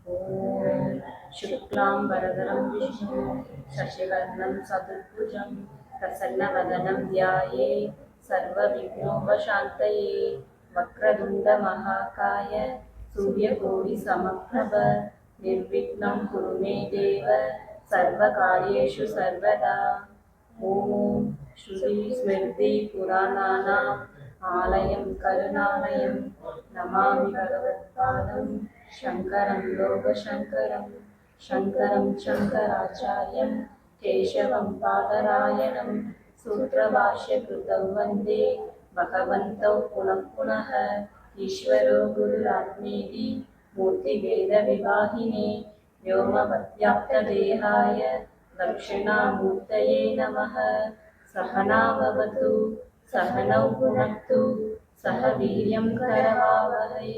ॐ शुक्लां वरदरं विष्णु शशिवर्णं चतुर्भुजं प्रसन्नवदनं ध्यायेत् सर्वविघ्नोपशान्तये वक्रतुण्डमहाकाय सूर्यकोटिसमप्रभ निर्विघ्नं कुरु मे देव सर्वकार्येषु सर्वदा। ॐ श्रुतिस्मृतिपुराणानाम् आलयं करुणालयं नमामि भगवत्पादं शङ्करं लोकशङ्करं शङ्करं शङ्कराचार्यं केशवं बादरायणं सूत्रभाष्यकृतौ वन्दे भगवन्तौ पुनः पुनः। ईश्वरो गुरुरात्मेति मूर्तिभेदविभागिने व्योमवद्व्याप्तदेहाय दक्षिणामूर्तये नमः। सहना भवतु सहनौ भुनक्तु सह वीर्यं करवावहै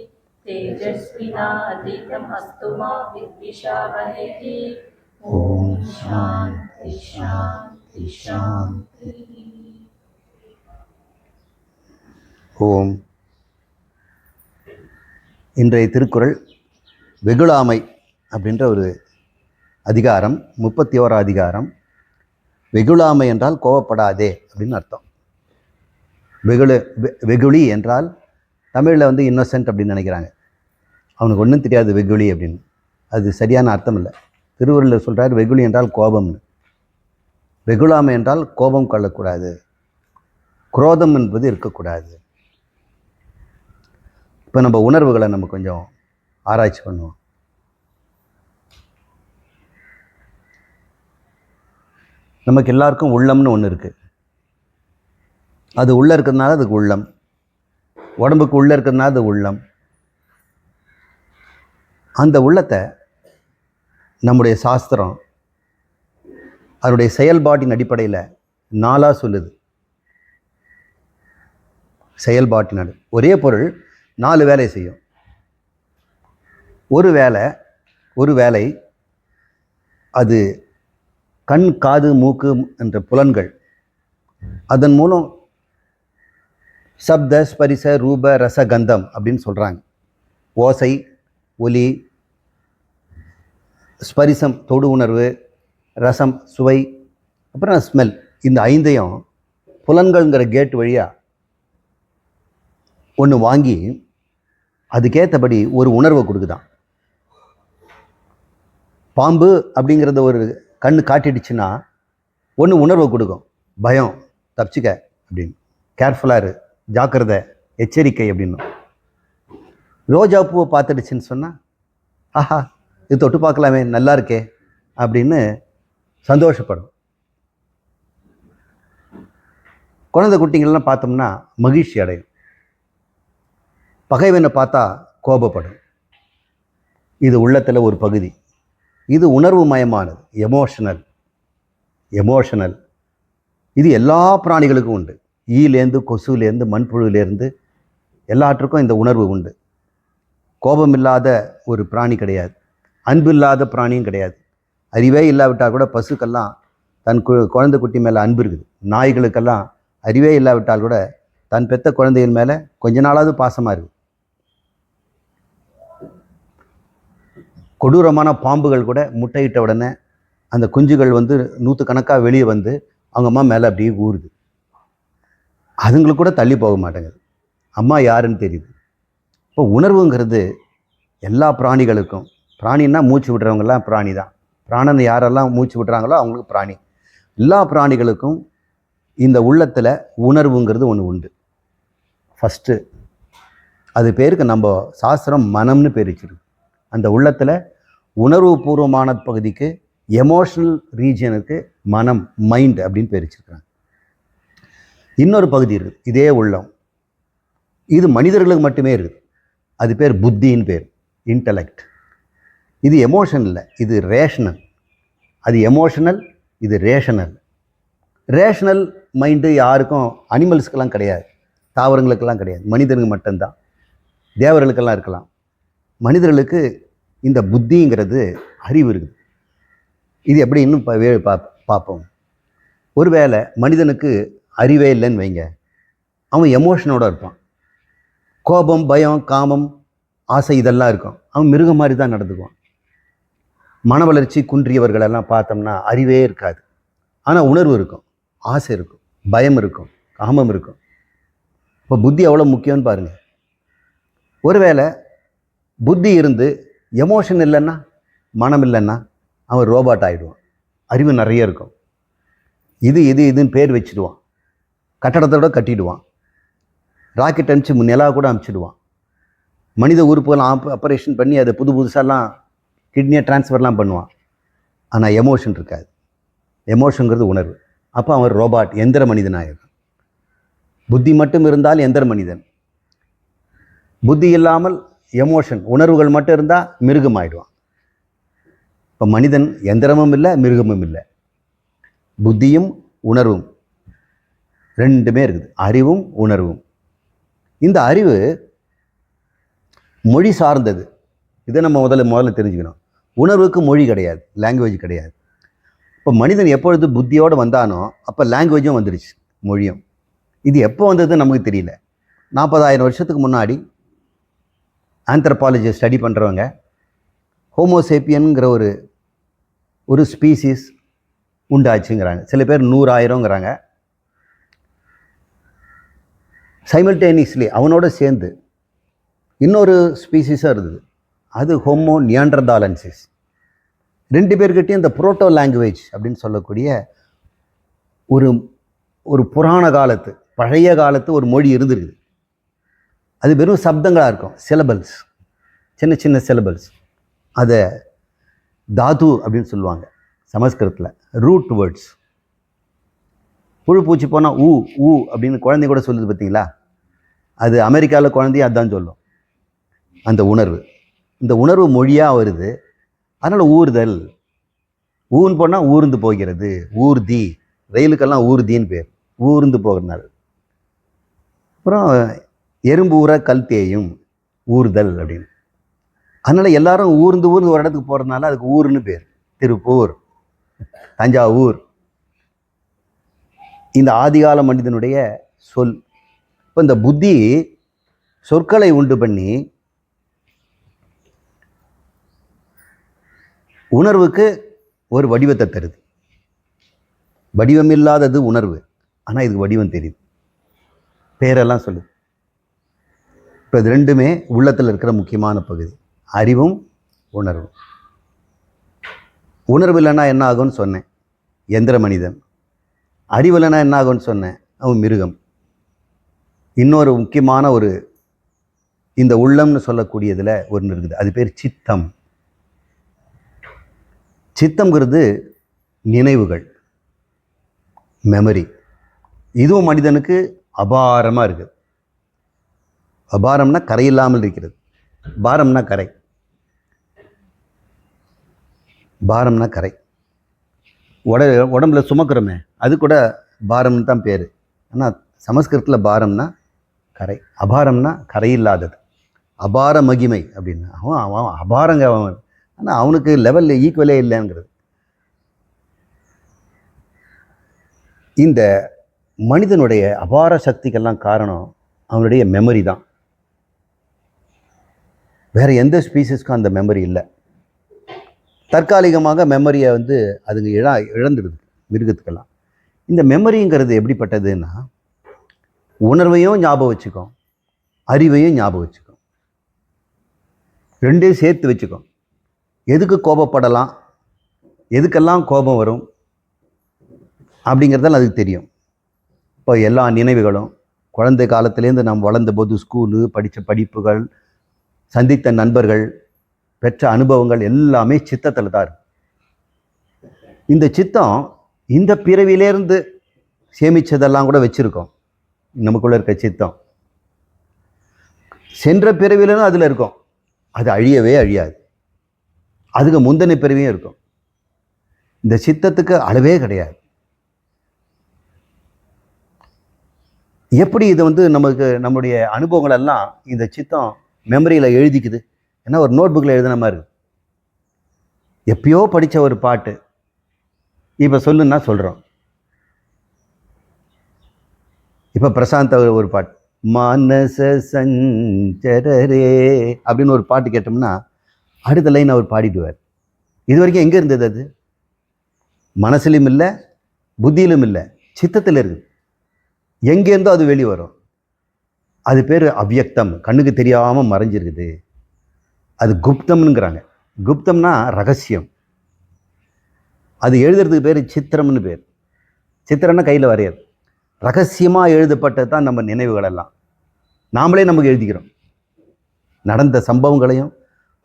तेजस्विनावधीतमस्तु मा विद्विषावहैः। ॐ शान्ति शान्ति शान्ति। ஓம். இன்றைய திருக்குறள் வெகுளாமை அப்படின்ற ஒரு அதிகாரம், 31 அதிகாரம். வெகுளாமை என்றால் கோவப்படாதே அப்படின்னு அர்த்தம். வெகுளி என்றால் தமிழில் வந்து இன்னோசென்ட் அப்படின்னு நினைக்கிறாங்க. அவனுக்கு ஒன்றும் தெரியாது வெகுளி அப்படின்னு. அது சரியான அர்த்தம் இல்லை. திருவள்ளுவர் சொல்கிறார் வெகுளி என்றால் கோபம்னு. வெகுளாமை என்றால் கோபம் கொள்ளக்கூடாது, குரோதம் என்பது இருக்கக்கூடாது. இப்போ நம்ம உணர்வுகளை நம்ம கொஞ்சம் ஆராய்ச்சி பண்ணுவோம். நமக்கு எல்லாருக்கும் உள்ளம்னு ஒன்று இருக்குது. அது உள்ளே இருக்கிறதுனால அதுக்கு உள்ளம், உடம்புக்கு உள்ளே இருக்கிறதுனால அது உள்ளம். அந்த உள்ளத்தை நம்முடைய சாஸ்திரம் அதனுடைய செயல்பாட்டின் அடிப்படையில் 4 சொல்லுது. செயல்பாட்டின் ஒரே பொருள் 4 வேலை செய்யும். ஒரு வேலை அது கண், காது, மூக்கு என்ற புலன்கள், அதன் மூலம் சப்த, ஸ்பரிச, ரூப, ரச, கந்தம் அப்படின்னு சொல்கிறாங்க. ஓசை, ஒலி, ஸ்பரிசம் தொடு உணர்வு, ரசம் சுவை, அப்புறம் ஸ்மெல், இந்த 5ஐயும் புலன்கள்ங்கிற கேட் வழியாக ஒன்று வாங்கி அதுக்கேற்றபடி ஒரு உணர்வை கொடுக்குதான். பாம்பு அப்படிங்கிறத ஒரு கண்ணு காட்டிடுச்சுன்னா ஒன்று உணர்வை கொடுக்கும், பயம், தப்பிச்சுக்க அப்படின்னு, கேர்ஃபுல்லாக இரு, ஜாக்கிரதை, எச்சரிக்கை அப்படின்னு. ரோஜா பூவை பார்த்துடுச்சுன்னு சொன்னால் ஆஹா இது தொட்டு பார்க்கலாமே நல்லா இருக்கே அப்படின்னு சந்தோஷப்படும். குழந்தை குட்டிங்கள்லாம் பார்த்தோம்னா மகிழ்ச்சி அடையும். பகைவனை பார்த்தா கோபப்படும். இது உள்ளத்தில் ஒரு பகுதி. இது உணர்வு மயமானது, எமோஷனல். இது எல்லா பிராணிகளுக்கும் உண்டு. ஈலேருந்து, கொசுலேருந்து, மண்புழுலேருந்து எல்லாற்றுக்கும் இந்த உணர்வு உண்டு. கோபம் இல்லாத ஒரு பிராணி கிடையாது, அன்பு இல்லாத பிராணியும் கிடையாது. அறிவே இல்லாவிட்டால் கூட பசுக்கெல்லாம் தன் குழந்தை குட்டி மேலே அன்பு இருக்குது. நாய்களுக்கெல்லாம் அறிவே இல்லாவிட்டால் கூட தன் பெத்த குழந்தைகள் மேலே கொஞ்ச நாளாவது பாசமாக இருக்குது. கொடூரமான பாம்புகள் கூட முட்டையிட்ட உடனே அந்த குஞ்சுகள் வந்து 100 கணக்காக வெளியே வந்து அவங்க அம்மா மேலே அப்படியே ஊறுது. அதுங்களுக்கு கூட தள்ளி போக மாட்டேங்குது. அம்மா யாருன்னு தெரியுது. இப்போ உணர்வுங்கிறது எல்லா பிராணிகளுக்கும், பிராணின்னா மூச்சு விடுறவங்கெல்லாம் பிராணி தான். பிராணனை யாரெல்லாம் மூச்சு விடுறாங்களோ அவங்களுக்கு பிராணி. எல்லா பிராணிகளுக்கும் இந்த உள்ளத்தில் உணர்வுங்கிறது ஒன்று உண்டு. ஃபஸ்ட்டு அது பேருக்கு நம்ம சாஸ்திரம் மனம்னு பேர் வச்சிருக்கு. அந்த உள்ளத்தில் உணர்வு பூர்வமான பகுதிக்கு, எமோஷனல் ரீஜனுக்கு மனம், மைண்ட் அப்படின்னு பேர் வச்சிருக்கிறாங்க. இன்னொரு பகுதி இருக்குது, இதே உள்ளம். இது மனிதர்களுக்கு மட்டுமே இருக்குது. அது பேர் புத்தின்னு பேர், இன்டலெக்ட். இது எமோஷன் இல்லை, இது ரேஷனல். அது எமோஷனல், இது ரேஷனல். ரேஷனல் மைண்டு யாருக்கும், அனிமல்ஸுக்கெல்லாம் கிடையாது, தாவரங்களுக்கெல்லாம் கிடையாது, மனிதனுக்கு மட்டும்தான். தேவர்களுக்கெல்லாம் இருக்கலாம். மனிதர்களுக்கு இந்த புத்திங்கிறது அறிவு இருக்குது. இது எப்படி இன்னும் பார்ப்போம். ஒருவேளை மனிதனுக்கு அறிவே இல்லைன்னு வைங்க, அவன் எமோஷனோடு இருப்பான். கோபம், பயம், காமம், ஆசை இதெல்லாம் இருக்கும். அவன் மிருகம் மாதிரி தான் நடந்துக்குவான். மன வளர்ச்சி குன்றியவர்களெல்லாம் பார்த்தோம்னா அறிவே இருக்காது, ஆனால் உணர்வு இருக்கும், ஆசை இருக்கும், பயம் இருக்கும், காமம் இருக்கும். இப்போ புத்தி எவ்வளோ முக்கியம்னு பாருங்கள். ஒருவேளை புத்தி இருந்து எமோஷன் இல்லைன்னா, மனம் இல்லைன்னா அவன் ரோபாட் ஆகிடுவான். அறிவு நிறைய இருக்கும், இதுன்னு பேர் வச்சுடுவான், கட்டடத்தோட கட்டிடுவான், ராக்கெட் அனுப்பிச்சு நிலா கூட அனுப்பிச்சிடுவான், மனித உறுப்புகள்லாம் ஆப்ரேஷன் பண்ணி அதை புதுசாலாம் கிட்னியை டிரான்ஸ்ஃபர்லாம் பண்ணுவான். ஆனால் எமோஷன் இருக்காது. எமோஷனுங்கிறது உணர்வு. அப்போ அவன் ரோபாட், எந்திர மனிதன் ஆகிடும். புத்தி மட்டும் இருந்தால் எந்திர மனிதன், புத்தி இல்லாமல் எமோஷன் உணர்வுகள் மட்டும் இருந்தால் மிருகம் ஆகிடுவான். இப்போ மனிதன் எந்திரமும் இல்லை, மிருகமும் இல்லை, புத்தியும் உணர்வும் ரெண்டுமே இருக்குது, அறிவும் உணர்வும். இந்த அறிவு மொழி சார்ந்தது, இதை நம்ம முதல்ல தெரிஞ்சுக்கணும். உணர்வுக்கு மொழி கிடையாது, லாங்குவேஜ் கிடையாது. இப்போ மனிதன் எப்பொழுது புத்தியோடு வந்தானோ அப்போ லாங்குவேஜும் வந்துடுச்சு, மொழியும். இது எப்போ வந்ததுன்னு நமக்கு தெரியல. 40,000 வருஷத்துக்கு முன்னாடி ஆந்த்ரோபாலஜி ஸ்டடி பண்ணுறவங்க ஹோமோசேப்பியனுங்கிற ஒரு ஸ்பீசிஸ் உண்டாச்சுங்கிறாங்க. சில பேர் 100,000ங்கிறாங்க. சைமல்டேனியஸ்லி அவனோட சேர்ந்து இன்னொரு ஸ்பீசிஸாக இருந்தது, அது ஹோமோ நியாண்டர்தாலன்சிஸ். 2 பேர்கிட்டையும் இந்த புரோட்டோ லாங்குவேஜ் அப்படின்னு சொல்லக்கூடிய ஒரு புராண காலத்து, பழைய காலத்து ஒரு மொழி இருந்திருக்குது. அது வெறும் சப்தங்களாக இருக்கும், சிலபல்ஸ், சின்ன சின்ன சிலபல்ஸ். அதை தாது அப்படின்னு சொல்லுவாங்க சமஸ்கிருதத்தில், ரூட் வேர்ட்ஸ். புழு பூச்சி போனால் ஊ ஊ அப்படின்னு குழந்தை கூட சொல்லுது பார்த்தீங்களா? அது அமெரிக்காவில் குழந்தைய அதுதான் சொல்லும். அந்த உணர்வு, இந்த உணர்வு மொழியாக வருது. அதனால் ஊறுதல், ஊன்னு போனால் ஊர்ந்து போகிறது, ஊர்தி, ரயிலுக்கெல்லாம் ஊர்தின்னு பேர், ஊர்ந்து போகிறதுனால. அப்புறம் எறும்பு ஊற கல் தேயும், ஊர்தல் அப்படின்னு. அதனால் எல்லாரும் ஊர்ந்து ஒரு இடத்துக்கு போகிறதுனால அதுக்கு ஊருன்னு பேர். திருப்பூர், தஞ்சாவூர். இந்த ஆதிகால மனிதனுடைய சொல். இப்போ இந்த புத்தி சொற்களை உண்டு பண்ணி உணர்வுக்கு ஒரு வடிவத்தை தருது. வடிவம் இல்லாதது உணர்வு, ஆனால் இதுக்கு வடிவம் தெரியுது, பேரெல்லாம் சொல்லுது. இப்போ இது ரெண்டுமே உள்ளத்தில் இருக்கிற முக்கியமான பகுதி, அறிவும் உணர்வும். உணர்வு இல்லைன்னா என்ன ஆகும்னு சொன்னேன், எந்திர மனிதன். அறிவு இல்லைன்னா என்ன ஆகும்னு சொன்னேன், அவன் மிருகம். இன்னொரு முக்கியமான இந்த உள்ளம்னு சொல்லக்கூடியதில் ஒன்று இருக்குது, அது பேர் சித்தம். சித்தம்ங்கிறது நினைவுகள், மெமரி. இதுவும் மனிதனுக்கு அபாரமாக இருக்குது. அபாரம்னா கரை இல்லாமல் இருக்கிறது, பாரம்னா கரை. பாரம்னா கரை. உடம்புல சுமக்கிறோமே அது கூட பாரம்னு தான் பேர். ஆனால் சமஸ்கிருதத்தில் பாரம்னா கரை, அபாரம்னா கரை இல்லாதது, அபார மகிமை அப்படின்னு. அவன் அபாரங்க அவன், ஆனால் அவனுக்கு லெவலில் ஈக்குவலே இல்லைங்கிறது. இந்த மனிதனுடைய அபார சக்திக்கெல்லாம் காரணம் அவனுடைய மெமரி தான். வேறு எந்த ஸ்பீசிஸ்க்கும் அந்த மெமரி இல்லை. தற்காலிகமாக மெமரியை அதுங்க இழந்துடுது மிருகத்துக்கெல்லாம். இந்த மெமரிங்கிறது எப்படிப்பட்டதுன்னா, உணர்வையும் ஞாபகம் வச்சுக்கும், அறிவையும் ஞாபகம் வச்சுக்கும், ரெண்டையும் சேர்த்து வச்சுக்கும். எதுக்கு கோபப்படலாம், எதுக்கெல்லாம் கோபம் வரும் அப்படிங்கிறதால அதுக்கு தெரியும். இப்போ எல்லா நினைவுகளும் குழந்தை காலத்துலேருந்து நம்ம வளர்ந்த போது ஸ்கூலு, படித்த படிப்புகள், சந்தித்த நண்பர்கள், பெற்ற அனுபவங்கள் எல்லாமே சித்தத்தில் தான் இருக்கு. இந்த சித்தம் இந்த பிறவியிலேருந்து சேமித்ததெல்லாம் கூட வச்சுருக்கோம். நமக்குள்ளே இருக்க சித்தம் சென்ற பிறவியிலும் அதில் இருக்கும், அது அழியவே அழியாது. அதுக்கு முந்தின பிறவியும் இருக்கும். இந்த சித்தத்துக்கு அளவே கிடையாது. எப்படி இது நமக்கு நம்முடைய அனுபவங்கள் எல்லாம் இந்த சித்தம் மெமரியில் எழுதிக்குது. ஏன்னா ஒரு நோட் புக்கில் எழுதின மாதிரி இருக்கு. எப்பயோ படித்த ஒரு பாட்டு இப்போ சொல்லுன்னா சொல்கிறோம். இப்போ பிரசாந்த் ஒரு பாட்டு, மானச சஞ்சரரே அப்படின்னு ஒரு பாட்டு கேட்டோம்னா அடுத்த லைன் அவர் பாடிடுவார். இது வரைக்கும் எங்கே இருந்தது? அது மனசுலையும் இல்லை, புத்தியிலும் இல்லை, சித்தத்தில் இருக்குது. எங்கேருந்தோ அது வெளியே வரும். அது பேர் அவ்யக்தம், கண்ணுக்கு தெரியாமல் மறைஞ்சிருக்குது. அது குப்தம்னுங்கிறாங்க. குப்தம்னா ரகசியம். அது எழுதுறதுக்கு பேர் சித்திரம்னு பேர். சித்திரம்னா கையில் வரையாது. ரகசியமாக எழுதப்பட்டது தான் நம்ம நினைவுகள் எல்லாம். நாமளே நமக்கு எழுதிக்கிறோம். நடந்த சம்பவங்களையும்,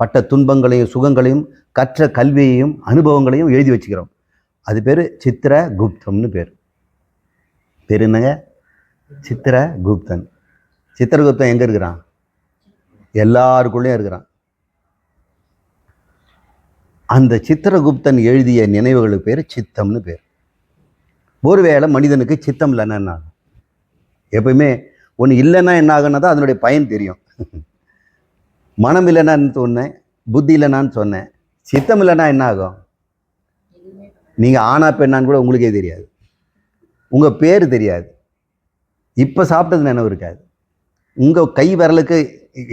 பட்ட துன்பங்களையும், சுகங்களையும், கற்ற கல்வியையும், அனுபவங்களையும் எழுதி வச்சுக்கிறோம். அது பேர் சித்திர குப்தம்னு பேர். பேர் என்னங்க? சித்திர குப்தன். சித்திரகுப்தன் எங்கே இருக்கிறான்? எல்லாருக்குள்ளேயும் இருக்கிறான். அந்த சித்திரகுப்தன் எழுதிய நினைவுகளுக்கு பேர் சித்தம்னு பேர். ஒருவேளை மனிதனுக்கு சித்தம் இல்லைன்னா என்ன ஆகும்? எப்பயுமே ஒன்று இல்லைன்னா என்ன ஆகுன்னா தான் அதனுடைய பயன் தெரியும். மனம் இல்லைன்னான்னு சொன்னேன், புத்தி இல்லைன்னான்னு சொன்னேன். சித்தம் இல்லைன்னா என்ன ஆகும்? நீங்கள் ஆனா பெண்ணான்னு கூட உங்களுக்கே தெரியாது. உங்கள் பேர் தெரியாது. இப்போ சாப்பிட்டது நினைவு இருக்காது. உங்கள் கை விரலுக்கு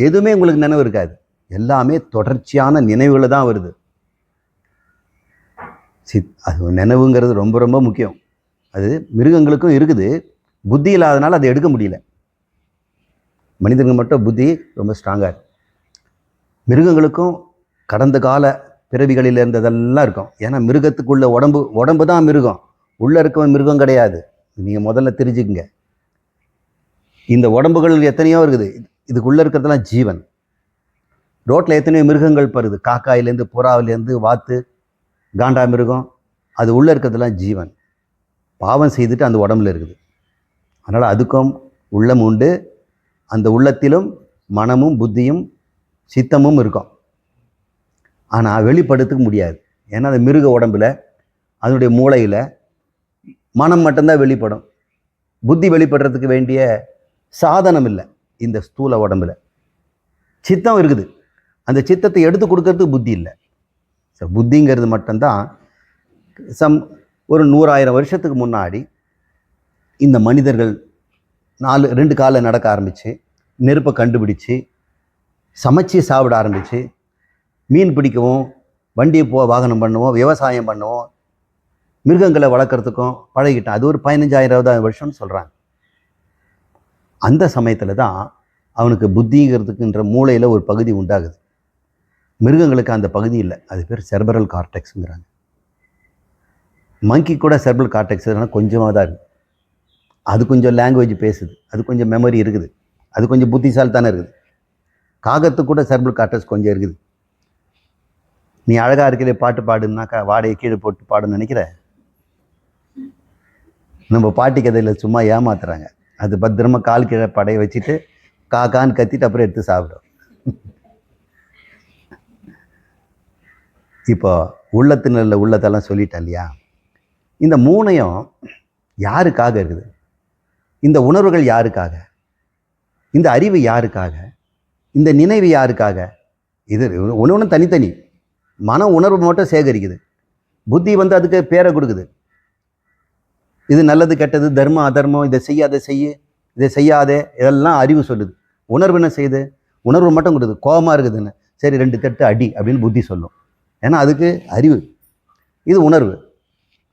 எதுவுமே உங்களுக்கு நினைவு இருக்காது. எல்லாமே தொடர்ச்சியான நினைவுகளை தான் வருது. அது நினைவுங்கிறது ரொம்ப ரொம்ப முக்கியம். அது மிருகங்களுக்கும் இருக்குது. புத்தி இல்லாதனால அதை எடுக்க முடியல. மனிதனுக்கு மட்டும் புத்தி ரொம்ப ஸ்ட்ராங்காக இருக்கு. மிருகங்களுக்கும் கடந்த கால பிறவிகளில் இருந்ததெல்லாம் இருக்கும். ஏன்னா மிருகத்துக்குள்ள உடம்பு தான் மிருகம், உள்ளே இருக்க மிருகம் கிடையாது. நீங்கள் முதல்ல தெரிஞ்சுக்குங்க. இந்த உடம்புகள் எத்தனையோ இருக்குது. இதுக்குள்ளே இருக்கிறதெல்லாம் ஜீவன். ரோட்டில் எத்தனையோ மிருகங்கள் பருது. காக்காயிலேருந்து, புறாவிலேருந்து, வாத்து, காண்டா மிருகம். அது உள்ளே இருக்கிறதெல்லாம் ஜீவன். பாவம் செய்துட்டு அந்த உடம்புல இருக்குது. அதனால் அதுக்கும் உள்ளம் உண்டு. அந்த உள்ளத்திலும் மனமும் புத்தியும் சித்தமும் இருக்கும். ஆனால் வெளிப்படுத்துக்க முடியாது. ஏன்னா அந்த மிருக உடம்பில், அதனுடைய மூளையில் மனம் மட்டும்தான் வெளிப்படும். புத்தி வெளிப்படுறதுக்கு வேண்டிய சாதனம் இல்லை இந்த ஸ்தூல உடம்பில். சித்தம் இருக்குது. அந்த சித்தத்தை எடுத்து கொடுக்கறதுக்கு புத்தி இல்லை. ஸோ புத்திங்கிறது மட்டும்தான் ஒரு 100,000 வருஷத்துக்கு முன்னாடி இந்த மனிதர்கள் 2 காலில் நடக்க ஆரம்பித்து, நெருப்பை கண்டுபிடிச்சு, சமைச்சு சாப்பிட ஆரம்பித்து, மீன் பிடிக்கவும், வண்டியை வாகனம் பண்ணுவோம், விவசாயம் பண்ணுவோம், மிருகங்களை வளர்க்குறதுக்கும் பழகிட்டான். அது ஒரு 15,000 வருஷம்னு சொல்கிறாங்க. அந்த சமயத்தில் தான் அவனுக்கு புத்திங்கிறதுக்குன்ற மூளையில் ஒரு பகுதி உண்டாகுது. மிருகங்களுக்கு அந்த பகுதி இல்லை. அது பேர் செர்பரல் கார்டெக்ஸுங்கிறாங்க. மங்கி கூட செர்பரல் கார்டெக்ஸ் கொஞ்சமாக தான் இருக்குது. அது கொஞ்சம் லாங்குவேஜ் பேசுது, அது கொஞ்சம் மெமரி இருக்குது, அது கொஞ்சம் புத்திசாலித்தானே இருக்குது. காகத்துக்கு கூட செர்பரல் கார்டெக்ஸ் கொஞ்சம் இருக்குது. நீ அழகாக இருக்கிற பாட்டு பாடுனாக்கா வாடையை கீழே போட்டு பாடுன்னு நினைக்கிற? நம்ம பாட்டி கதையில் சும்மா ஏமாத்துறாங்க. அது பத்திரமா கால் கீழே படையை வச்சுட்டு காக்கான்னு கத்திட்டு அப்புறம் எடுத்து சாப்பிடும். இப்போ உள்ளத்தினுள்ள உள்ளத்தெல்லாம் சொல்லிட்டேன் இல்லையா? இந்த மூணையும் யாருக்காக இருக்குது? இந்த உணர்வுகள் யாருக்காக? இந்த அறிவு யாருக்காக? இந்த நினைவு யாருக்காக? இது ஒன்று தனித்தனி. மன உணர்வு மட்டும் சேகரிக்குது. புத்தி அதுக்கு பேரை கொடுக்குது. இது நல்லது கெட்டது, தர்மம் அதர்மம், இதை செய்ய அதை செய்ய, இதை செய்யாதே, இதெல்லாம் அறிவு சொல்லுது. உணர்வு என்ன செய்யுது? உணர்வு மட்டும் கொடுக்குது. கோபமாக இருக்குதுன்னு சரி 2 தட்டு அடி அப்படின்னு புத்தி சொல்லும். ஏன்னா அதுக்கு அறிவு. இது உணர்வு.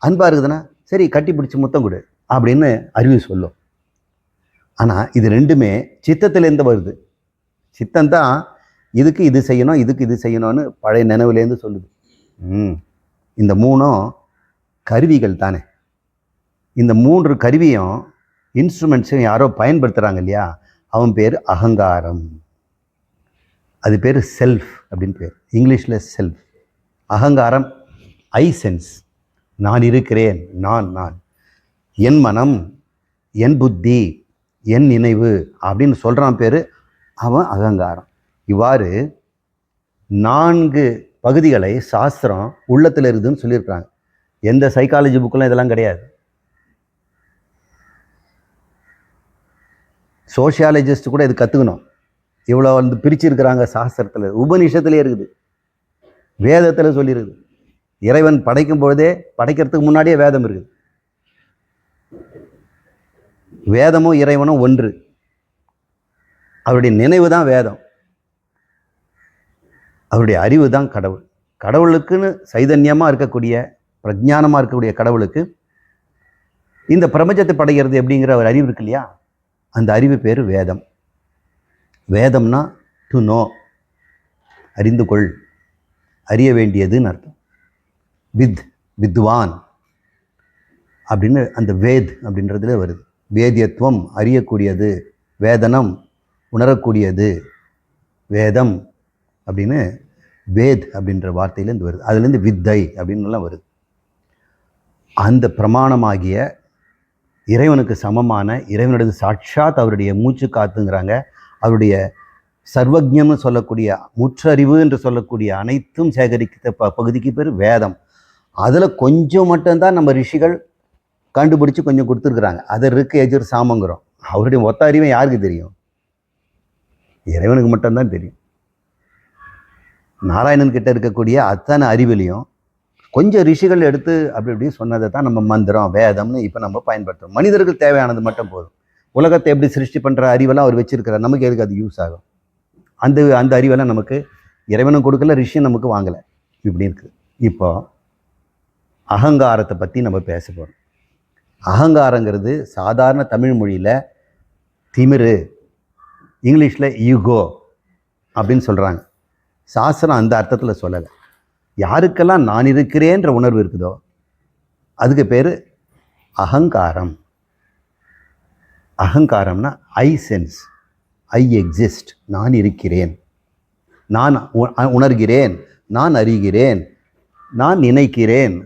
அன்பாக இருக்குதுன்னா சரி கட்டி பிடிச்சி முத்தம் கொடு அப்படின்னு அறிவு சொல்லும். ஆனால் இது ரெண்டுமே சித்தத்திலேருந்து வருது. சித்தந்தான் இதுக்கு இது செய்யணும், இதுக்கு இது செய்யணும்னு பழைய நினைவுலேருந்து சொல்லுது. இந்த மூணும் கருவிகள் தானே. இந்த 3 கருவியும் இன்ஸ்ட்ருமெண்ட்ஸையும் யாரோ பயன்படுத்துகிறாங்க இல்லையா? அவன் பேர் அகங்காரம். அது பேர் செல்ஃப் அப்படின்னு பேர். இங்கிலீஷில் செல்ஃப். அகங்காரம் ஐ சென்ஸ். நான் இருக்கிறேன், நான் என் மனம், என் புத்தி, என் நினைவு அப்படின்னு சொல்கிறான் பேர் அவன் அகங்காரம். இவ்வாறு 4 பகுதிகளை சாஸ்திரம் உள்ளத்தில் இருக்குதுன்னு சொல்லியிருக்கிறாங்க. எந்த சைக்காலஜி புக்கெல்லாம் இதெல்லாம் கிடையாது. சோஷியாலஜிஸ்ட் கூட இது கற்றுக்கணும். இவ்வளோ பிரிச்சிருக்கிறாங்க சாஸ்திரத்தில். உபநிஷத்துலேயே இருக்குது, வேதத்தில் சொல்லியிருக்குது. இறைவன் படைக்கும் பொழுதே, படைக்கிறதுக்கு முன்னாடியே வேதம் இருக்குது. வேதமும் இறைவனும் ஒன்று. அவருடைய நினைவு தான் வேதம், அவருடைய அறிவு தான் கடவுள். கடவுளுக்குன்னு சைதன்யமாக இருக்கக்கூடிய பிரஜானமாக இருக்கக்கூடிய கடவுளுக்கு இந்த பிரபஞ்சத்தை படைக்கிறது எப்படிங்கிற ஒரு அறிவு இருக்கு இல்லையா, அந்த அறிவு பேர் வேதம். வேதம்னா டு நோ, அறிந்து கொள், அறிய வேண்டியதுன்னு அர்த்தம். வித்வான் அப்படின்னு அந்த வேத் அப்படின்றதுல வருது. வேதியத்துவம் அறியக்கூடியது, வேதனம் உணரக்கூடியது, வேதம் அப்படின்னு வேத் அப்படின்ற வார்த்தையிலேருந்து வருது. அதுலேருந்து வித்தை அப்படின்னுலாம் வருது. அந்த பிரமாணமாகிய இறைவனுக்கு சமமான, இறைவனுடைய சாட்சாத் அவருடைய மூச்சு காத்துங்கிறாங்க, அவருடைய சர்வஜம்னு சொல்லக்கூடிய முற்றறிவு என்று சொல்லக்கூடிய அனைத்தும் சேகரித்த பகுதிக்கு பேர் வேதம். அதில் கொஞ்சம் மட்டும்தான் நம்ம ரிஷிகள் கண்டுபிடிச்சி கொஞ்சம் கொடுத்துருக்குறாங்க. அதை இருக்கு எஜுர் சாமங்கிறோம். அவருடைய மொத்த அறிவை யாருக்கு தெரியும்? இறைவனுக்கு மட்டும்தான் தெரியும். நாராயணன் கிட்ட இருக்கக்கூடிய அத்தனை அறிவிலையும் கொஞ்சம் ரிஷிகள் எடுத்து அப்படி இப்படி சொன்னதை தான் நம்ம மந்திரம் வேதம்னு இப்போ நம்ம பயன்படுத்துகிறோம். மனிதர்கள் தேவையானது மட்டும் போதும். உலகத்தை எப்படி சிருஷ்டி பண்ணுற அறிவெல்லாம் அவர் வச்சிருக்கிறார். நமக்கு எதுக்கு அது யூஸ் ஆகும்? அந்த அறிவெல்லாம் நமக்கு இறைவனும் கொடுக்கல, ரிஷியும் நமக்கு வாங்கலை. இப்படி இருக்குது. இப்போ அகங்காரத்தை பற்றி நம்ம பேச போகிறோம். அகங்காரங்கிறது சாதாரண தமிழ் மொழியில் திமிரு, இங்கிலீஷில் ஈகோ அப்படின்னு சொல்கிறாங்க. சாஸ்திரம் அந்த அர்த்தத்தில் சொல்லலை. யாருக்கெல்லாம் நான் இருக்கிறேன்ற உணர்வு இருக்குதோ அதுக்கு பேர் அகங்காரம். அகங்காரம்னா ஐ சென்ஸ், ஐ எக்ஸிஸ்ட், நான் இருக்கிறேன், நான் உணர்கிறேன், நான் அறிகிறேன், நான் நினைக்கிறேன்,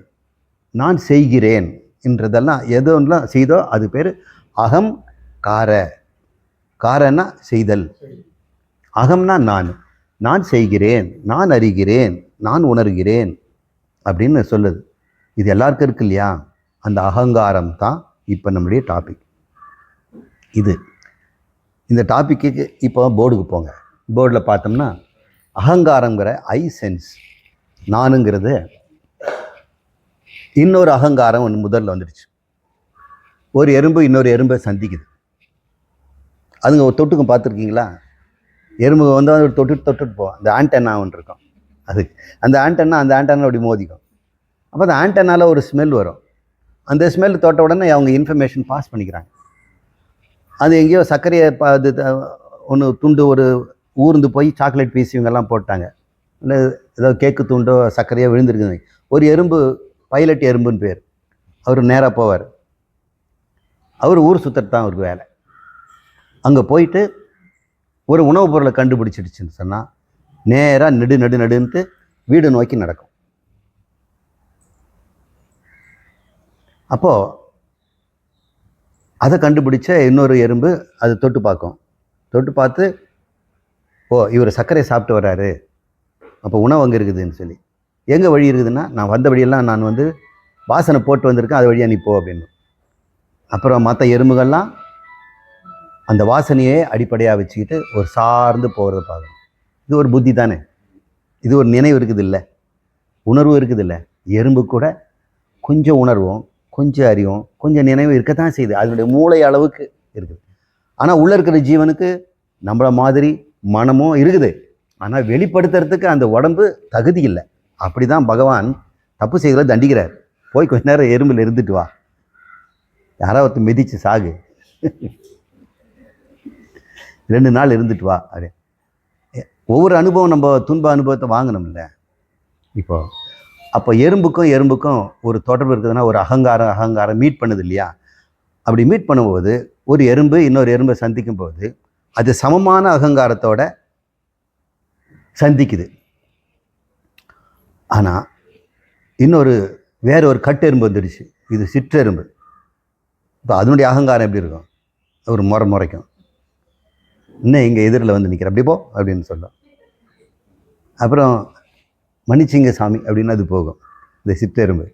நான் செய்கிறேன் என்றதெல்லாம் எதெல்லாம் செய்தோ அது பேர் அகம் கார. காரன்னா செய்தல், அகம்னா நான் செய்கிறேன், நான் அறிகிறேன், நான் உணர்கிறேன் அப்படின்னு சொல்லுது. இது எல்லாருக்கும் இருக்கு இல்லையா? அந்த அகங்காரம் தான் இப்போ நம்முடைய டாபிக். இந்த டாப்பிக்கு இப்போ போர்டுக்கு போங்க. போர்டில் பார்த்தோம்னா அகங்காரங்கிற ஐ சென்ஸ், நானுங்கிறது இன்னொரு அகங்காரம் ஒன்று முதல்ல வந்துடுச்சு. ஒரு எறும்பு இன்னொரு எறும்பை சந்திக்குது. அதுங்க ஒரு தொட்டுக்கும் பார்த்துருக்கீங்களா? எறும்பு வந்து ஒரு தொட்டுட்டு போவோம். அந்த ஆண்டென்னா ஒன்று இருக்கும். அது அந்த ஆண்டென்னா அப்படி மோதிக்கும். அப்போ அந்த ஆண்டென்னால ஒரு ஸ்மெல் வரும். அந்த ஸ்மெல் தொட்ட உடனே அவங்க இன்ஃபர்மேஷன் பாஸ் பண்ணிக்கிறாங்க. அது எங்கேயோ சர்க்கரையை அது ஒன்று துண்டு ஒரு ஊர்ந்து போய் சாக்லேட் பீஸ் இவங்கெல்லாம் போட்டாங்க. இல்லை ஏதோ கேக்கு துண்டோ சர்க்கரையோ விழுந்துருக்குது. ஒரு எறும்பு, பைலட் எறும்புன்னு பேர், அவர் நேராக போவார். அவர் ஊர் சுத்தறது தான் அவருக்கு வேலை. அங்கே போயிட்டு ஒரு உணவுப் பொருளை கண்டுபிடிச்சிடுச்சுன்னு சொன்னால் நேராக நடுன்ட்டு வீடு நோக்கி நடக்கும். அப்போது அதை கண்டுபிடிச்ச இன்னொரு எறும்பு அது தொட்டு பார்க்கும். தொட்டு பார்த்து, ஓ இவர் சர்க்கரை சாப்பிட்டு வர்றாரு, அப்போ உணவு அங்கே இருக்குதுன்னு சொல்லி, எங்கே வழி இருக்குதுன்னா நான் வந்த வழியெல்லாம் நான் வந்து வாசனை போட்டு வந்திருக்கேன், அது வழியாக நீ போ அப்படின்னு. அப்புறம் மற்ற எறும்புகள்லாம் அந்த வாசனையே அடிப்படையாக வச்சுக்கிட்டு ஒரு சார்ந்து போகிறத பார்க்கணும். இது ஒரு புத்தி தானே, இது ஒரு நினைவு இருக்குது இல்லை, உணர்வு இருக்குது இல்லை. எறும்பு கூட கொஞ்சம் உணர்வும் கொஞ்சம் அறிவும் கொஞ்சம் நினைவு இருக்கத்தான் செய்யுது. அதனுடைய மூளை அளவுக்கு இருக்குது. ஆனால் உள்ளே இருக்கிற ஜீவனுக்கு நம்மள மாதிரி மனமும் இருக்குது. ஆனால் வெளிப்படுத்துறதுக்கு அந்த உடம்பு தகுதி இல்லை. அப்படி தான் பகவான் தப்பு செய்கிறத தண்டிக்கிறார். போய் கொஞ்ச நேரம் எறும்பில் இருந்துட்டு வா, யாராவது ஒருத்தர் மிதித்து சாகு, 2 நாள் இருந்துட்டு வா. அப்படி ஒவ்வொரு அனுபவம் நம்ம துன்ப அனுபவத்தை வாங்கணும்ல. அப்போ எறும்புக்கும் ஒரு தொடர்பு இருக்குதுன்னா ஒரு அகங்காரம் மீட் பண்ணுது இல்லையா? அப்படி மீட் பண்ணும்போது ஒரு எறும்பு இன்னொரு எறும்பை சந்திக்கும் போது அது சமமான அகங்காரத்தோட சந்திக்குது. ஆனால் வேற ஒரு கட்டு எறும்பு வந்துடுச்சு, இது சிற்றெறும்பு. இப்போ அதனுடைய அகங்காரம் எப்படி இருக்கும்? ஒரு முறைக்கும், இன்னும் இங்கே எதிரில் வந்து நிற்கிற, அப்படி போ அப்படின்னு சொல்லும். அப்புறம் மன்னிச்சிங்க சாமி அப்படின்னு அது போகும். இந்த சிற்றெரும்பு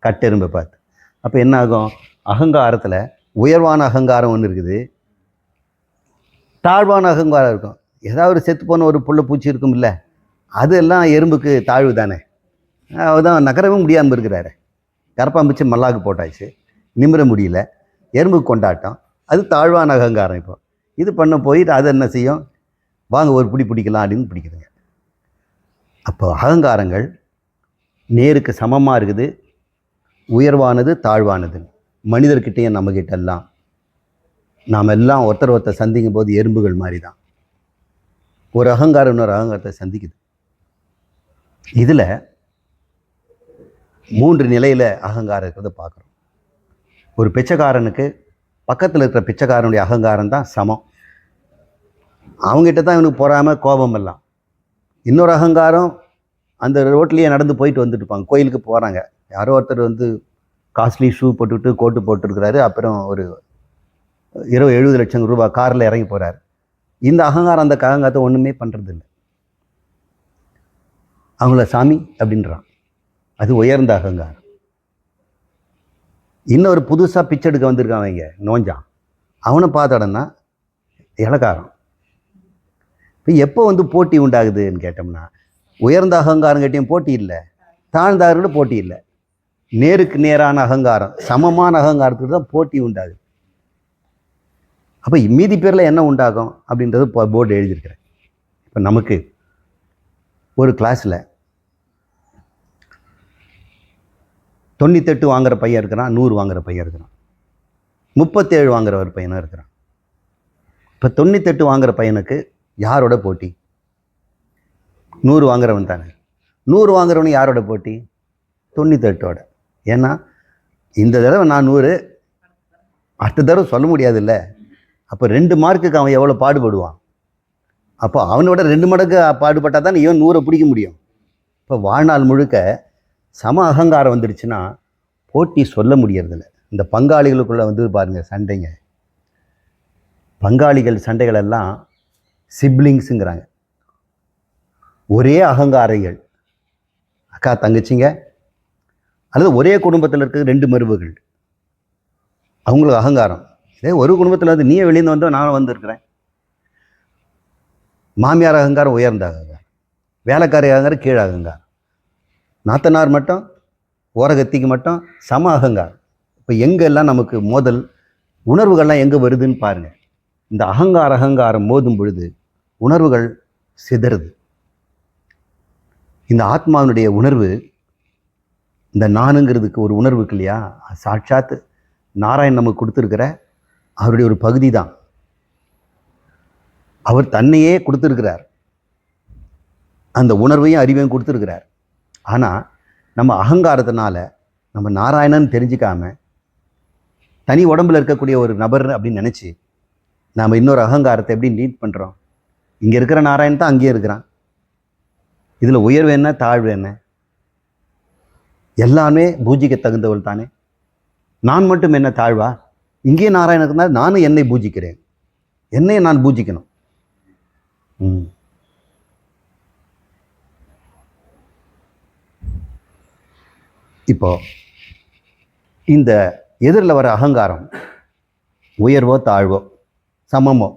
கட்டெரும்பை பார்த்து. அப்போ என்ன ஆகும்? அகங்காரத்தில் உயர்வான அகங்காரம் ஒன்று இருக்குது, தாழ்வான அகங்காரம் இருக்கும். ஏதாவது ஒரு செத்து போன ஒரு புள்ள பூச்சி இருக்கும் இல்லை, அதெல்லாம் எறும்புக்கு தாழ்வு தானே. அதுதான் நகரவே முடியாமல் இருக்கிறாரு. கரப்பாம்பூச்சி மல்லாக்கு போட்டாச்சு, நிமிர முடியல, எறும்புக்கு கொண்டாட்டம், அது தாழ்வான அகங்காரம். இப்போ இது பண்ண போயிட்டு அது என்ன செய்யும்? வாங்க ஒரு பிடிக்கலாம் அப்படின்னு பிடிக்குதுங்க. அப்போ அகங்காரங்கள் நேருக்கு சமமாக இருக்குது, உயர்வானது தாழ்வானது. மனிதர்கிட்டையும் நம்மக்கிட்ட எல்லாம் நாம் எல்லாம் ஒருத்தர் சந்திக்கும் போது எறும்புகள் மாதிரி தான். ஒரு அகங்காரம் இன்னொரு அகங்காரத்தை சந்திக்குது. இதில் 3 நிலையில் அகங்காரம் இருக்கிறத பார்க்குறோம். ஒரு பிச்சைக்காரனுக்கு பக்கத்தில் இருக்கிற பிச்சைக்காரனுடைய அகங்காரம் தான் சமம். அவங்ககிட்ட தான் இவனுக்கு பொறாமல் கோபம் எல்லாம். இன்னொரு அகங்காரம் அந்த ரோட்லேயே நடந்து போயிட்டு வந்துட்டு இருப்பாங்க. கோயிலுக்கு போகிறாங்க, யாரோ ஒருத்தர் காஸ்ட்லி ஷூ போட்டுக்கிட்டு கோட்டு போட்டுருக்கிறாரு, அப்புறம் ஒரு 70 லட்சம் ரூபாய் காரில் இறங்கி போகிறாரு. இந்த அகங்காரம் அந்த அகங்காரத்தை ஒன்றுமே பண்ணுறதில்லை. அவங்கள சாமி அப்படின்றான். அது உயர்ந்த அகங்காரம். இன்னொரு புதுசாக பிச்சை எடுக்க வந்திருக்கான், அவங்க நோஞ்சான், அவனை பார்த்தடன்னா இலக்காரம். இப்போ எப்போ போட்டி உண்டாகுதுன்னு கேட்டோம்னா, உயர்ந்த அகங்காரங்கிட்டையும் போட்டி இல்லை, தாழ்ந்தாரோட போட்டி இல்லை. நேருக்கு நேரான அகங்காரம், சமமான அகங்காரத்துக்கு தான் போட்டி உண்டாகுது. அப்போ மீதி பேரில் என்ன உண்டாகும் அப்படின்றது போர்டு எழுதியிருக்கிறேன். இப்போ நமக்கு ஒரு கிளாஸில் 98 வாங்குகிற பையன் இருக்கிறான், 100 வாங்குகிற பையன் இருக்கிறான், 37 வாங்குகிற ஒரு பையனாக இருக்கிறான். இப்போ 98 வாங்குகிற பையனுக்கு யாரோட போட்டி? 100 வாங்குறவன் தானே. 100 வாங்குறவனு யாரோட போட்டி? 98ஓட. ஏன்னா இந்த தடவை நான் 100, அடுத்த தடவை சொல்ல முடியாதுல்ல. அப்போ 2 மார்க்குக்கு அவன் எவ்வளோ பாடுபடுவான்? அப்போ அவனோட 2 மடங்கு பாடுபட்டால் தான் இவன் 100 பிடிக்க முடியும். இப்போ வாழ்நாள் முழுக்க சம அகங்காரம் வந்துடுச்சுன்னா போட்டி சொல்ல முடியறதில்ல. இந்த பங்காளிகளுக்குள்ளே பாருங்கள் சண்டைங்க. பங்காளிகள் சண்டைகள் எல்லாம் சிப்ளிங்ஸுங்கிறாங்க. ஒரே அகங்காரிகள், அக்கா தங்கச்சிங்க, அல்லது ஒரே குடும்பத்தில் இருக்கிற 2 மருமகள், அவங்களுக்கு அகங்காரம். இதே ஒரு குடும்பத்தில் நீயே வெளியே வந்தோம், நானும் வந்திருக்கிறேன். மாமியார் அகங்காரம் உயர்ந்த அகங்காரம், வேலைக்காரி அகங்காரம் கீழ் அகங்காரம், நாத்தனார் மட்டும் ஓரகத்திக்கு மட்டும் சம அகங்காரம். இப்போ எங்கெல்லாம் நமக்கு மோதல் உணர்வுகள்லாம் எங்கே வருதுன்னு பாருங்கள். இந்த அகங்காரம் மோதும் பொழுது உணர்வுகள் சிதறுது. இந்த ஆத்மாவினுடைய உணர்வு, இந்த நானுங்கிறதுக்கு ஒரு உணர்வு இருக்கு இல்லையா, சாட்சாத் நாராயணன் நமக்கு கொடுத்துருக்கிற அவருடைய ஒரு பகுதி தான். அவர் தன்னையே கொடுத்துருக்கிறார், அந்த உணர்வையும் அறிவையும் கொடுத்துருக்கிறார். ஆனால் நம்ம அகங்காரத்தினால நம்ம நாராயணன் தெரிஞ்சிக்காம தனி உடம்புல இருக்கக்கூடிய ஒரு நபர் அப்படின்னு நினச்சி நாம் இன்னொரு அகங்காரத்தை எப்படி நீட் பண்ணுறோம்? இங்கே இருக்கிற நாராயணன் தான் அங்கேயே இருக்கிறான். இதில் உயர்வு என்ன தாழ்வு என்ன? எல்லாமே பூஜிக்க தகுந்தவள் தானே. நான் மட்டும் என்ன தாழ்வா? இங்கே நாராயணனுக்கு இருந்தால் நானும் என்னை பூஜிக்கிறேன், என்னை நான் பூஜிக்கணும். இப்போ இந்த எதிரில் வர அகங்காரம் உயர்வோ தாழ்வோ சமமோ,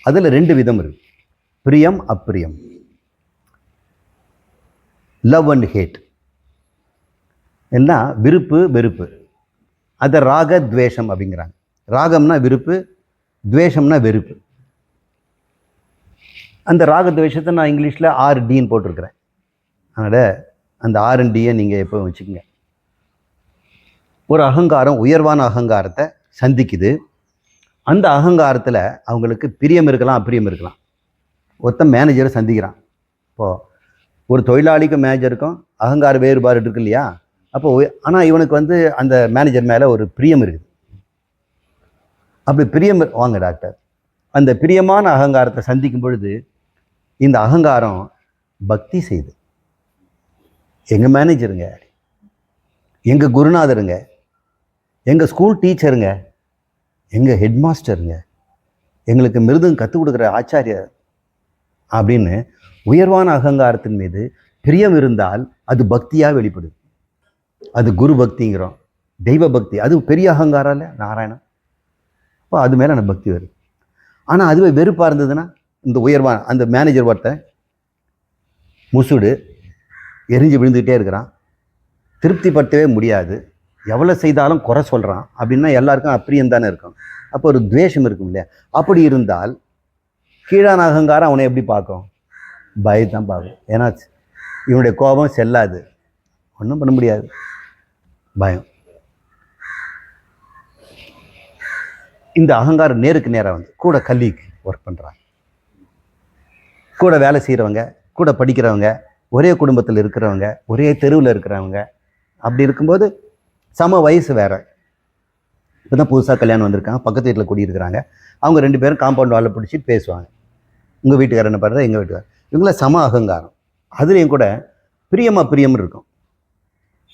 அதில் 2 விதம் இருக்கு, பிரியம் அப்பிரியம், லவ் அண்ட் ஹேட். எல்லாம் விருப்பு வெறுப்பு. அதை ராக துவேஷம் அப்படிங்கிறாங்க. ராகம்னா விருப்பு, துவேஷம்னா வெறுப்பு. அந்த ராக துவேஷத்தை நான் இங்கிலீஷில் RDன்னு போட்டிருக்கிறேன். அதனால் அந்த RDயை நீங்கள் எப்போ வச்சுக்கோங்க. ஒரு அகங்காரம் உயர்வான அகங்காரத்தை சந்திக்குது. அந்த அகங்காரத்தில் அவங்களுக்கு பிரியம் இருக்கலாம், அப்பிரியம் இருக்கலாம். ஒருத்தன் மேனேஜரை சந்திக்கிறான். இப்போது ஒரு தொழிலாளிக்கும் மேனேஜருக்கும் அகங்கார வேறுபாடு இருக்கு இல்லையா? அப்போ ஆனால் இவனுக்கு அந்த மேனேஜர் மேலே ஒரு பிரியம் இருக்குது. அப்படி பிரியம் வாங்க டாக்டர், அந்த பிரியமான அகங்காரத்தை சந்திக்கும் பொழுது இந்த அகங்காரம் பக்தி செய்து, எங்கள் மேனேஜருங்க, எங்கள் குருநாதருங்க, எங்கள் ஸ்கூல் டீச்சருங்க, எங்கள் ஹெட் மாஸ்டருங்க, எங்களுக்கு மிருதம் கற்றுக் கொடுக்குற ஆச்சாரியர் அப்படின்னு உயர்வான அகங்காரத்தின் மீது பிரியம் இருந்தால் அது பக்தியாக வெளிப்படுது. அது குரு பக்திங்கிறோம், தெய்வ பக்தி. அது பெரிய அகங்காரம் இல்லை, நாராயணன். அப்போ அது மேலே எனக்கு பக்தி வருது. ஆனால் அதுவே வெறுப்பாக இருந்ததுன்னா, இந்த உயர்வான அந்த மேனேஜர் ஒருத்தன் முசுடு எரிஞ்சு விழுந்துக்கிட்டே இருக்கிறான், திருப்திப்படுத்தவே முடியாது, எவ்வளோ செய்தாலும் குறை சொல்கிறான் அப்படின்னா எல்லாருக்கும் அப்பிரியம் தானே இருக்கும். அப்போ ஒரு துவேஷம் இருக்கும் இல்லையா? அப்படி இருந்தால் கீழான அகங்காரம் அவனை எப்படி பார்க்கும்? பயத்தான் பார்க்கும். ஏன்னா இவனுடைய கோபம் செல்லாது, ஒன்றும் பண்ண முடியாது. பயம். இந்த அகங்காரம் நேருக்கு நேராக வந்து கூட கல்விக்கு ஒர்க் பண்ணுறாங்க, கூட வேலை செய்கிறவங்க, கூட படிக்கிறவங்க, ஒரே குடும்பத்தில் இருக்கிறவங்க, ஒரே தெருவில் இருக்கிறவங்க. அப்படி இருக்கும்போது சம வயசு வேறு. இப்போ தான் புதுசாக கல்யாணம் வந்திருக்காங்க, பக்கத்து வீட்டில் குடியிருக்கிறாங்க. அவங்க 2 பேரும் காம்பவுண்ட் வாலை பிடிச்சிட்டு பேசுவாங்க. உங்கள் வீட்டுக்காரர் என்ன பண்ணுறது, எங்கள் வீட்டுக்காரர். இவங்கள சம அகங்காரம். அதுலேயும் கூட பிரியம் இருக்கும்.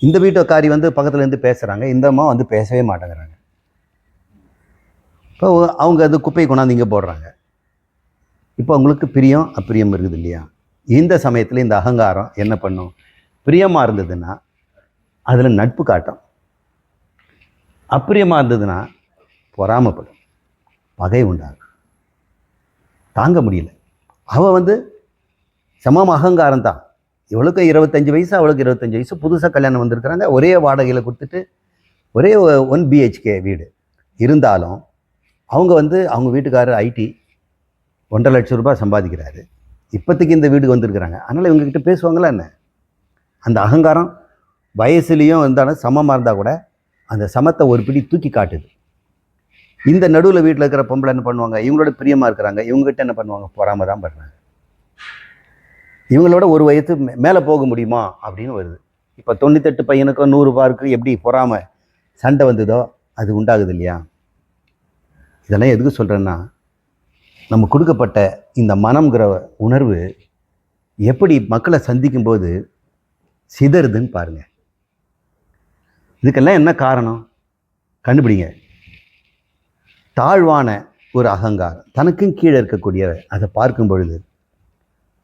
இந்த வீட்டுக்காரி வந்து பக்கத்துலேருந்து பேசுகிறாங்க, இந்த அம்மா வந்து பேசவே மாட்டேங்கிறாங்க. இப்போ அவங்க அது குப்பையை கொண்டாந்து இங்கே போடுறாங்க. இப்போ அவங்களுக்கு பிரியம் அப்பிரியம் இருக்குது இல்லையா? இந்த சமயத்தில் இந்த அகங்காரம் என்ன பண்ணும்? பிரியமாக இருந்ததுன்னா அதில் நட்பு காட்டும், அப்பிரியமாக இருந்ததுன்னா பொறாமப்படும், பகை உண்டாகும், தாங்க முடியல. அவள் வந்து சமம் அகங்காரம் தான். இவளுக்கு 25 வயசு, அவளுக்கு 25 வயசு, புதுசாக கல்யாணம் வந்திருக்கிறாங்க. ஒரே வாடகையில் கொடுத்துட்டு ஒரே 1 BHK வீடு இருந்தாலும் அவங்க வந்து அவங்க வீட்டுக்காரர் IT 1.5 லட்சம் ரூபாய் சம்பாதிக்கிறாரு. இப்போதைக்கு இந்த வீட்டுக்கு வந்திருக்கிறாங்க. அதனால் இவங்ககிட்ட பேசுவாங்களா என்ன? அந்த அகங்காரம் வயசுலேயும் இருந்தாலும் சமமாக இருந்தால் கூட அந்த சமத்தை ஒரு பிடி தூக்கி காட்டுது. இந்த நடுவில் வீட்டில் இருக்கிற பொம்பளை என்ன பண்ணுவாங்க? இவங்களோட பிரியமாக இருக்கிறாங்க, இவங்ககிட்ட என்ன பண்ணுவாங்க? பொறாம தான் பண்ணுறாங்க. இவங்களோட ஒரு வயசு மேலே போக முடியுமா அப்படின்னு வருது. இப்போ 98 பையனுக்கும் 100 பாருக்கு எப்படி பொறாம சண்டை வந்ததோ அது உண்டாகுது இல்லையா? இதெல்லாம் எதுக்கு சொல்கிறேன்னா, நம்ம கொடுக்கப்பட்ட இந்த மனம்ங்கிற உணர்வு எப்படி மக்களை சந்திக்கும்போது சிதறுதுன்னு பாருங்கள். இதுக்கெல்லாம் என்ன காரணம் கண்டுபிடிங்க. தாழ்வான ஒரு அகங்காரம், தனக்கும் கீழே இருக்கக்கூடிய அதை பார்க்கும் பொழுது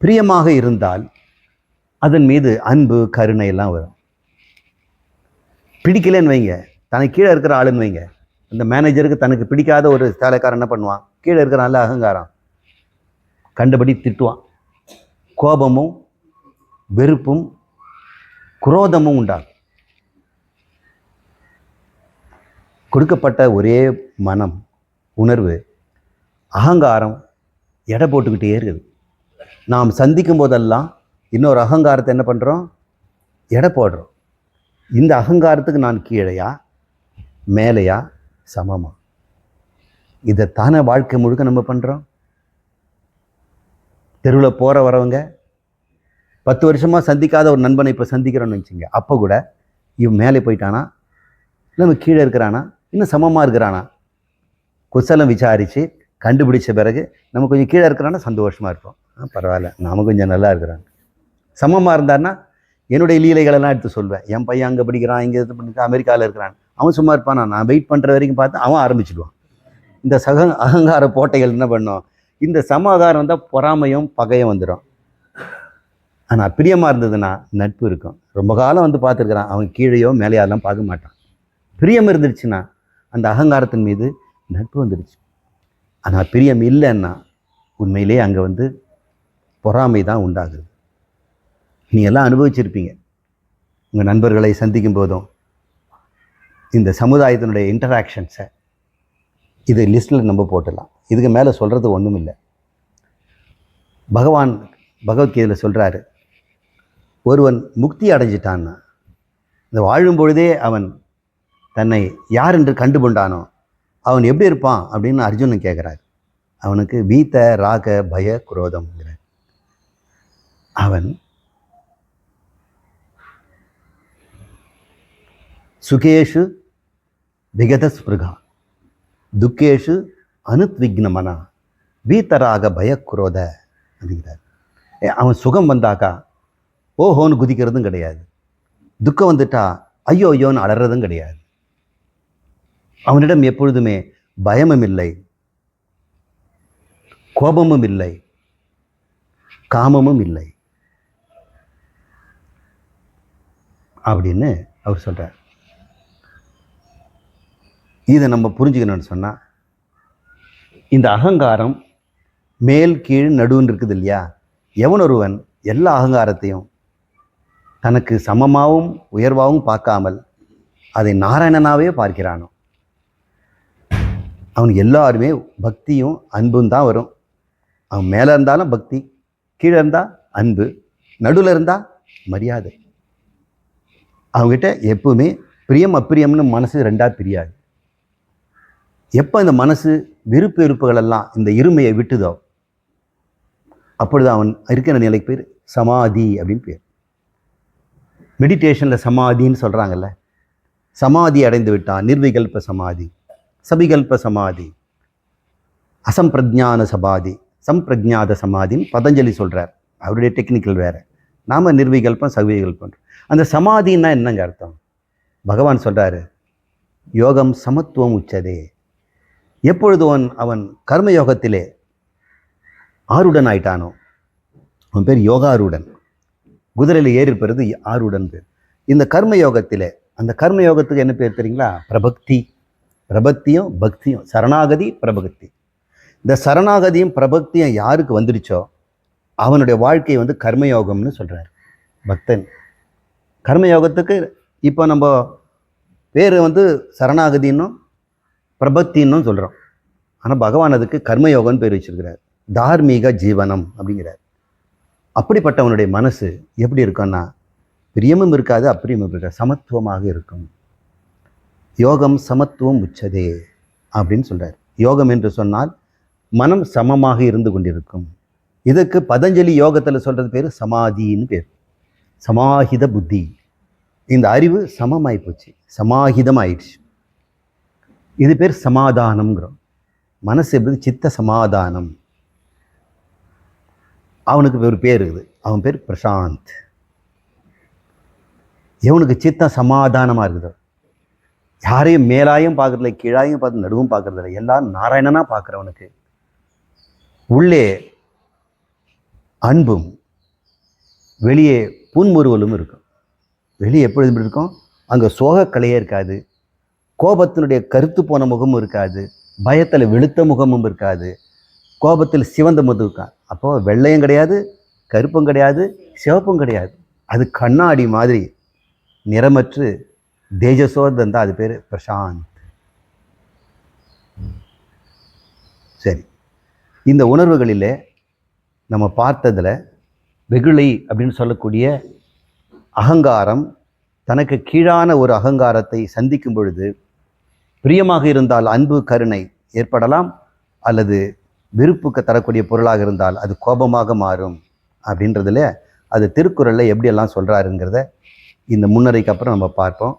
பிரியமாக இருந்தால் அதன் மீது அன்பு கருணை எல்லாம் வரும். பிடிக்கலன்னு வைங்க, தனக்கு கீழே இருக்கிற ஆளுன்னு வைங்க, இந்த மேனேஜருக்கு தனக்கு பிடிக்காத ஒரு வேலைக்காரன் என்ன பண்ணுவான்? கீழே இருக்கிற நல்ல அகங்காரம் கண்டபடி திட்டுவான். கோபமும் வெறுப்பும் குரோதமும் உண்டாகும். கொடுக்கப்பட்ட ஒரே மனம் உணர்வு அகங்காரம் எடை போட்டுக்கிட்டே இருக்குது. நாம் சந்திக்கும் போதெல்லாம் இன்னொரு அகங்காரத்தை என்ன பண்ணுறோம்? எடை போடுறோம். இந்த அகங்காரத்துக்கு நான் கீழையா மேலையா சமமா? இதைத்தானே வாழ்க்கை முழுக்க நம்ம பண்ணுறோம். தெருவில் போகிற வரவங்க 10 வருஷமாக சந்திக்காத ஒரு நண்பனை இப்போ சந்திக்கிறோன்னு வச்சுங்க, அப்போ கூட இவன் மேலே போயிட்டானா, நம்ம கீழே இருக்கிறானா, இன்னும் சமமாக இருக்கிறானா, குசலம் விசாரித்து கண்டுபிடிச்ச பிறகு நம்ம கொஞ்சம் கீழே இருக்கிறான்னா சந்தோஷமாக இருப்போம். பரவாயில்ல, நாம கொஞ்சம் நல்லா இருக்கிறாங்க. சமமாக இருந்தார்னா என்னுடைய லீலைகளெல்லாம் எடுத்து சொல்வேன். என் பையன் அங்கே படிக்கிறான், இங்கே இது பண்ணிட்டு அமெரிக்காவில் இருக்கிறான், அவன் சும்மா இருப்பானா? நான் வெயிட் பண்ணுற வரைக்கும் பார்த்து அவன் ஆரம்பிச்சிடுவான். இந்த அகங்கார போட்டைகள் என்ன பண்ணோம்? இந்த சமாதாரம் தான் பொறாமையும் பகையும் வந்துடும். ஆனால் பிரியமாக இருந்ததுன்னா நட்பு இருக்கும். ரொம்ப காலம் வந்து பார்த்துருக்குறான், அவன் கீழேயோ மேலேயாரெல்லாம் பார்க்க மாட்டான். பிரியம் இருந்துருச்சுன்னா அந்த அகங்காரத்தின் மீது நட்பு வந்துடுச்சு. ஆனால் பிரியம் இல்லைன்னா உண்மையிலே அங்கே வந்து பொறாமை தான் உண்டாகுது. நீங்கள் எல்லாம் அனுபவிச்சிருப்பீங்க. உங்கள் நண்பர்களை சந்திக்கும் போதும் இந்த சமுதாயத்தினுடைய இன்டராக்ஷன்ஸை இது லிஸ்ட்டில் நம்ம போட்டுடலாம். இதுக்கு மேலே சொல்கிறது ஒன்றும் இல்லை. பகவான் பகவத்கீதையில் சொல்கிறாரு, ஒருவன் முக்தி அடைஞ்சிட்டான்னா, இந்த வாழும் பொழுதே அவன் தன்னை யார் என்று கண்டுகொண்டானோ அவன் எப்படி இருப்பான் அப்படின்னு அர்ஜுனன் கேட்குறாரு. அவனுக்கு வீத்த ராக பய குரோதம்ங்கிற அவன் சுகேஷு விகத ஸ்பிருகா துக்கேஷு அனுத்விக்னமனா வீத்தராக பயக்குரோத அப்படிங்கிறார். அவன் சுகம் வந்தாக்கா ஓஹோன்னு குதிக்கிறதும் கிடையாது, துக்கம் வந்துட்டா ஐயோ ஐயோன்னு அலறதும் கிடையாது. அவனிடம் எப்பொழுதுமே பயமும் இல்லை, கோபமும் இல்லை, காமமும் இல்லை அப்படின்னு அவர் சொல்கிறார். இதை நம்ம புரிஞ்சுக்கணும்னு சொன்னால், இந்த அகங்காரம் மேல் கீழ் நடுவுன்னு இருக்குது இல்லையா? எவன் ஒருவன் எல்லா அகங்காரத்தையும் தனக்கு சமமாகவும் உயர்வாகவும் பார்க்காமல் அதை நாராயணனாவே பார்க்கிறானோ அவனுக்கு எல்லாருமே பக்தியும் அன்பும் தான் வரும். அவன் மேலே இருந்தாலும் பக்தி, கீழே இருந்தால் அன்பு, நடுவில் இருந்தால் மரியாதை. அவங்ககிட்ட எப்பவுமே பிரியம் அப்பிரியம்னு மனசு ரெண்டாக பிரியாது. எப்போ இந்த மனசு விருப்பு வெறுப்புகளெல்லாம் இந்த இருமையை விட்டுதோ அப்பொழுது அவன் இருக்கிற நிலைக்கு பேர் சமாதி அப்படின்னு பேர். மெடிடேஷனில் சமாதின்னு சொல்கிறாங்கல்ல, சமாதி அடைந்து விட்டான். நிர்விகல்ப சமாதி, சபிகல்ப சமாதி, அசம்பிரஜான சமாதி, சம்பிரஜாத சமாதின்னு பதஞ்சலி சொல்கிறார். அவருடைய டெக்னிக்கல் வேறு. நாம் நிர்விகல்பம் சவிகல்பம். அந்த சமாதின்னா என்னங்க அர்த்தம்? பகவான் சொல்கிறாரு, யோகம் சமத்துவம் உச்சதே. எப்பொழுது அவன் கர்மயோகத்திலே ஆருடன் ஆயிட்டானோ, அவன் பேர் யோகாரூடன். குதிரையில் ஏறி இருப்பது ஆருடன் பேர். இந்த கர்மயோகத்திலே, அந்த கர்மயோகத்துக்கு என்ன பேர் தெரியுங்களா? பிரபக்தி. பிரபக்தியும் பக்தியும், சரணாகதி பிரபக்தி. இந்த சரணாகதியும் பிரபக்தியும் யாருக்கு வந்துடுச்சோ அவனுடைய வாழ்க்கையை வந்து கர்மயோகம்னு சொல்கிறார் பக்தன். கர்மயோகத்துக்கு இப்போ நம்ம பேர் வந்து சரணாகதின்னும் பிரபத்தின்னும் சொல்கிறோம். ஆனால் பகவான் அதுக்கு கர்மயோகம்னு பேர் வச்சிருக்கிறார். தார்மீக ஜீவனம் அப்படிங்கிறார். அப்படிப்பட்டவனுடைய மனசு எப்படி இருக்கும்னா, பிரியமும் இருக்காது, அப்பிரியமும் இருக்காது, சமத்துவமாக இருக்கும். யோகம் சமத்துவம் உச்சதே அப்படின்னு சொல்கிறார். யோகம் என்று சொன்னால் மனம் சமமாக இருந்து கொண்டிருக்கும். இதுக்கு பதஞ்சலி யோகத்தில் சொல்கிறது பேர் சமாதின்னு பேர். சமாஹித புத்தி. இந்த அறிவு சமமாகி போச்சு, சமாஹிதம் ஆயிடுச்சு. இது பேர் சமாதானம்ங்கிறோம். மனசு எப்படி? சித்த சமாதானம். அவனுக்கு ஒரு பேர் இருக்குது, அவன் பேர் பிரசாந்த். எவனுக்கு சித்தம் சமாதானமாக இருக்குதோ, யாரையும் மேலாயும் பார்க்கறதில்ல, கீழாயும் பார்த்து நடுவும் பார்க்கறதில்ல, எல்லாம் நாராயணனாக பார்க்குறவனுக்கு உள்ளே அன்பும் வெளியே புன்முறுவலும் இருக்கும். வெளியே எப்பொழுது இப்படி இருக்கும்? அங்கே சோகக்கலையே இருக்காது, கோபத்தினுடைய கருத்து போன முகமும் இருக்காது, பயத்தில் வெளுத்த முகமும் இருக்காது, கோபத்தில் சிவந்த முகம் இருக்கா. அப்போது வெள்ளையும் கிடையாது, கருப்பும் கிடையாது, சிவப்பும் கிடையாது. அது கண்ணாடி மாதிரி நிறமற்று தேஜஸோடு இருந்தால் அது பேர் பிரசாந்த். சரி, இந்த உணர்வுகளிலே நம்ம பார்த்ததில் வெகுளை அப்படின்னு சொல்லக்கூடிய அகங்காரம், தனக்கு கீழான ஒரு அகங்காரத்தை சந்திக்கும் பொழுது பிரியமாக இருந்தால் அன்பு கருணை ஏற்படலாம், அல்லது விருப்புக்கு தரக்கூடிய பொருளாக இருந்தால் அது கோபமாக மாறும். அப்படின்றதுல அது திருக்குறளில் எப்படியெல்லாம் சொல்கிறாருங்கிறத இந்த முன்னரைக்கு அப்புறம் நம்ம பார்ப்போம்.